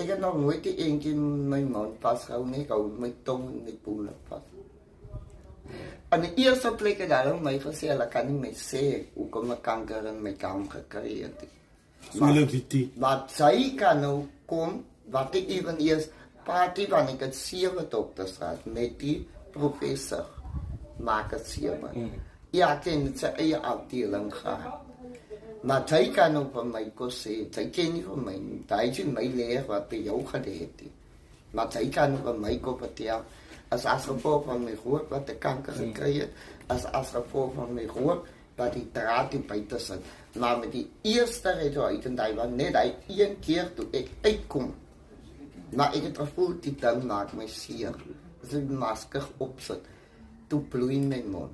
ik heb nog nooit eentje in mijn mond vastgehouden. Ik hou mijn tong in de poelen vast. Aan de eerste plek daarom mij gezegd, dat kan niet meer zeggen hoe ik mijn kanker in mijn kamer gekregen heb. Wat zij kan nou komen, wat ik even eerst party van ik het 7 doktersraad met die professor maak het 7. Ja, ik in zijn eigen afdeling gaan. Maar zij kan ook van mij zeggen, zij kan niet van mij, zij is in mij leren wat bij jou geleerd heeft. Maar zij kan van mij vertellen, als gevolg van mijn gehoor wat de kanker gekregen, als gevolg van mijn gehoor wat die draad in buiten zit. Maar met die eerste resultaten, dat was net één keer toen ik uitkom. Maar ik heb het gevoel, die dan maakt mij zeer. Als ik een masker opzet, toen bloeit mijn mond.